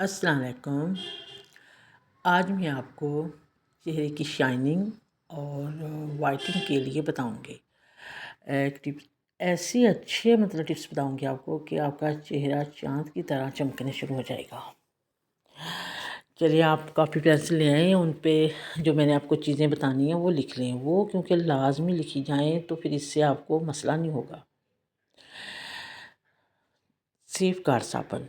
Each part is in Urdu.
السلام علیکم۔ آج میں آپ کو چہرے کی شائننگ اور وائٹنگ کے لیے بتاؤں گی ایک ٹپس، ایسی اچھے ٹپس بتاؤں گی آپ کو کہ آپ کا چہرہ چاند کی طرح چمکنے شروع ہو جائے گا۔ چلیے آپ کاپی پینسل لے آئیں، ان پہ جو میں نے آپ کو چیزیں بتانی ہیں وہ لکھ لیں، وہ کیونکہ لازمی لکھی جائیں تو پھر اس سے آپ کو مسئلہ نہیں ہوگا۔ سیف گارڈ صابن،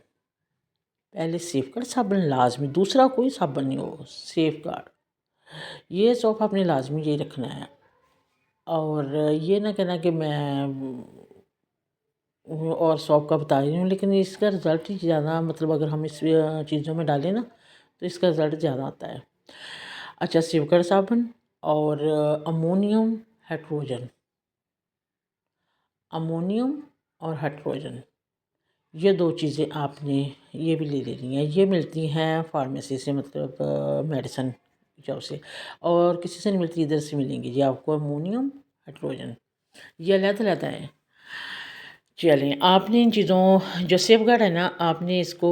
پہلے سیف گارڈ صابن لازمی، دوسرا کوئی صابن نہیں ہو، سیف گارڈ یہ سوپ آپ نے لازمی یہی رکھنا ہے۔ اور یہ نہ کہنا کہ میں اور سوپ کا بتا رہی ہوں، لیکن اس کا رزلٹ ہی زیادہ اگر ہم اس چیزوں میں ڈالیں نا تو اس کا رزلٹ زیادہ آتا ہے۔ اچھا، سیف گارڈ صابن اور امونیم اور ہائڈروجن، یہ دو چیزیں آپ نے یہ بھی لے لینی ہیں۔ یہ ملتی ہیں فارمیسی سے، میڈیسن جاؤ سے، اور کسی سے نہیں ملتی، ادھر سے ملیں گی جی آپ کو امونیم ہائڈروجن، یہ علیحدہ علیحدہ ہے۔ چلیں، آپ نے ان چیزوں جو سیف گارڈ ہے نا، آپ نے اس کو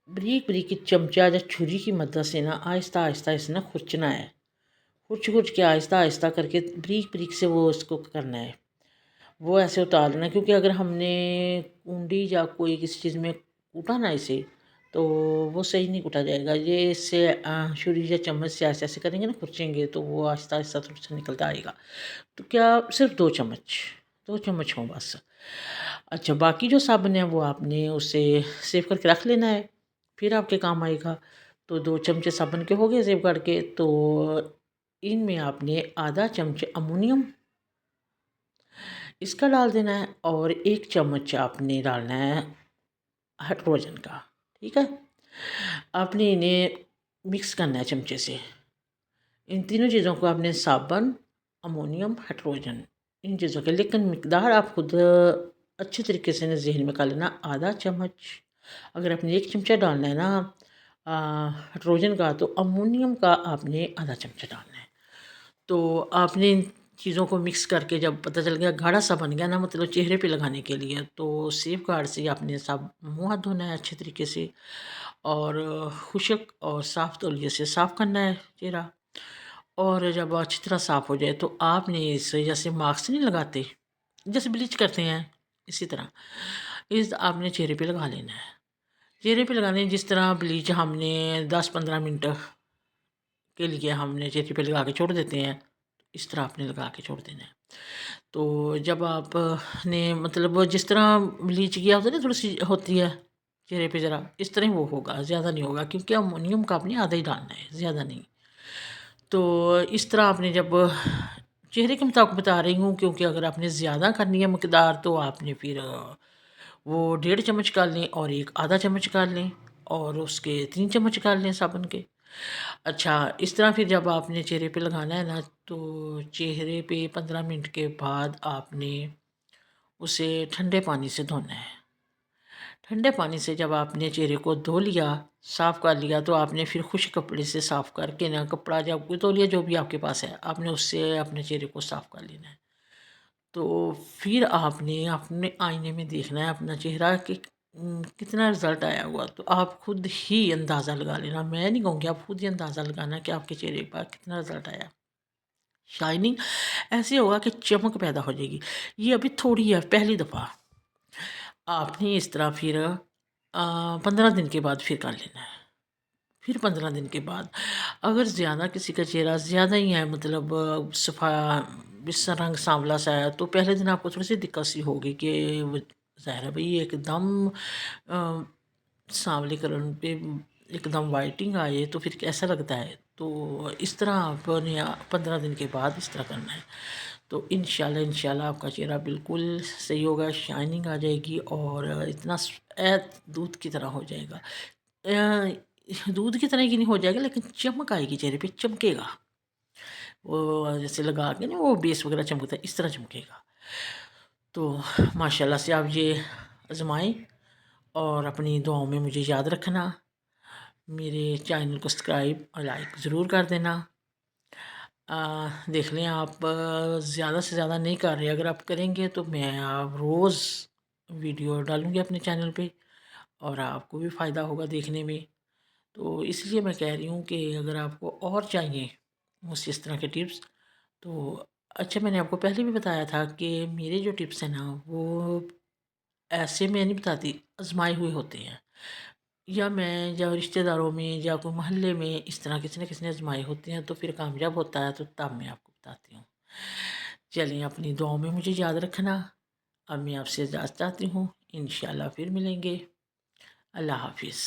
بریک بریک کی چمچہ یا چھری کی مدد سے نا آہستہ آہستہ اسے نا کھرچنا ہے، کھرچ کے آہستہ آہستہ کر کے بریک بریک سے وہ اس کو کرنا ہے، وہ ایسے اتارنا ہے، کیونکہ اگر ہم نے کنڈی یا کوئی کسی چیز میں کوٹا نا اسے تو وہ صحیح نہیں کوٹا جائے گا۔ یہ اس سے چھری یا چمچ سے ایسے ایسے کریں گے نا، کھرچیں گے تو وہ آہستہ آہستہ تھوڑا سا نکلتا آئے گا۔ تو کیا صرف دو چمچ ہوں بس۔ اچھا، باقی جو صابن ہے وہ آپ نے اسے سیو کر کے رکھ لینا ہے، پھر آپ کے کام آئے گا۔ تو 2 چمچے صابن کے ہو گئے سیو کر کے، تو ان میں آپ نے آدھا چمچ امونیم اس کا ڈال دینا ہے، اور 1 چمچ آپ نے ڈالنا ہے ہائڈروجن کا، ٹھیک ہے۔ آپ نے انہیں مکس کرنا ہے چمچے سے، ان تینوں چیزوں کو آپ نے صابن، امونیم، ہائڈروجن، ان چیزوں کے، لیکن مقدار آپ خود اچھے طریقے سے ذہن میں کر لینا، آدھا چمچ اگر آپ نے 1 چمچہ ڈالنا ہے نا ہائڈروجن کا، تو امونیم کا آپ نے آدھا چمچہ ڈالنا ہے۔ تو آپ نے ان چیزوں کو مکس کر کے جب پتہ چل گیا گاڑھا سا بن گیا نا، چہرے پہ لگانے کے لیے، تو سیف گارڈ سے آپ نے سب منہ ہاتھ دھونا ہے اچھے طریقے سے، اور خشک اور صاف تولیے سے صاف کرنا ہے چہرہ۔ اور جب اچھی طرح صاف ہو جائے تو آپ نے اسے جیسے ماسک نہیں لگاتے، جیسے بلیچ کرتے ہیں، اسی طرح آپ نے چہرے پہ لگا لینا ہے۔ چہرے پہ لگانے جس طرح بلیچ ہم نے 10-15 منٹ کے لیے ہم نے چہرے پہ لگا کے چھوڑ دیتے ہیں، اس طرح آپ نے لگا کے چھوڑ دینا ہے۔ تو جب آپ نے جس طرح بلیچ کیا ہوتا ہے نا، تھوڑی سی ہوتی ہے چہرے پہ، ذرا اس طرح وہ ہوگا، زیادہ نہیں ہوگا، کیونکہ امونیم کا آپ نے آدھا ہی ڈالنا ہے، زیادہ نہیں۔ تو اس طرح آپ نے جب چہرے کے مطابق بتا رہی ہوں، کیونکہ اگر آپ نے زیادہ کرنی ہے مقدار تو آپ نے پھر وہ 1.5 چمچ کر لیں، اور 1 آدھا چمچ کر لیں، اور اس کے 3 چمچ کر لیں صابن کے۔ اچھا، اس طرح پھر جب آپ نے چہرے پہ لگانا ہے نا، تو چہرے پہ 15 منٹ کے بعد آپ نے اسے ٹھنڈے پانی سے دھونا ہے۔ ٹھنڈے پانی سے جب آپ نے چہرے کو دھو لیا، صاف کر لیا، تو آپ نے پھر خشک کپڑے سے صاف کر کے نا، کپڑا جب کوئی تولیہ جو بھی آپ کے پاس ہے، آپ نے اس سے اپنے چہرے کو صاف کر لینا ہے۔ تو پھر آپ نے اپنے آئینے میں دیکھنا ہے اپنا چہرہ کہ کتنا رزلٹ آیا ہوا، تو آپ خود ہی اندازہ لگا لینا، میں نہیں کہوں گی، آپ خود ہی اندازہ لگانا کہ آپ کے چہرے پر کتنا رزلٹ آیا۔ شائننگ ایسے ہوگا کہ چمک پیدا ہو جائے گی۔ یہ ابھی تھوڑی ہے، پہلی دفعہ آپ نے اس طرح پھر 15 دن کے بعد پھر کر لینا ہے۔ پھر 15 دن کے بعد اگر زیادہ کسی کا چہرہ زیادہ ہی ہے، اس رنگ سانولا سا ہے، تو پہلے دن آپ کو تھوڑی سی دقت سی ہوگی کہ ظاہر ہے بھائی ایک دم سانولے کلر پہ ایک دم وائٹنگ آئے تو پھر کیسا لگتا ہے۔ تو اس طرح آپ نے 15 دن کے بعد اس طرح کرنا ہے، تو انشاءاللہ آپ کا چہرہ بالکل صحیح ہوگا، شائننگ آ جائے گی، اور اتنا دودھ کی طرح ہو جائے گا۔ دودھ کی طرح کی نہیں ہو جائے گا، لیکن چمک آئے گی چہرے پہ، چمکے گا، وہ جیسے لگا کے نا وہ بیس وغیرہ چمکتا ہے، اس طرح چمکے گا۔ تو ماشاءاللہ سے آپ یہ آزمائیں، اور اپنی دعاؤں میں مجھے یاد رکھنا، میرے چینل کو سبسکرائب اور لائک ضرور کر دینا۔ دیکھ لیں آپ زیادہ سے زیادہ نہیں کر رہے، اگر آپ کریں گے تو میں روز ویڈیو ڈالوں گی اپنے چینل پہ، اور آپ کو بھی فائدہ ہوگا دیکھنے میں۔ تو اس لیے میں کہہ رہی ہوں کہ اگر آپ کو اور چاہیے مجھ سے اس طرح کے ٹپس تو اچھا، میں نے آپ کو پہلے بھی بتایا تھا کہ میرے جو ٹپس ہیں نا وہ ایسے میں نہیں بتاتی، آزمائے ہوئے ہوتے ہیں، یا میں یا رشتہ داروں میں یا کوئی محلے میں اس طرح کسی نہ کسی نے آزمائے ہوتے ہیں تو پھر کامیاب ہوتا ہے، تو تب میں آپ کو بتاتی ہوں۔ چلیں، اپنی دعاؤں میں مجھے یاد رکھنا۔ اب میں آپ سے اجازت چاہتی ہوں، انشاءاللہ پھر ملیں گے۔ اللہ حافظ۔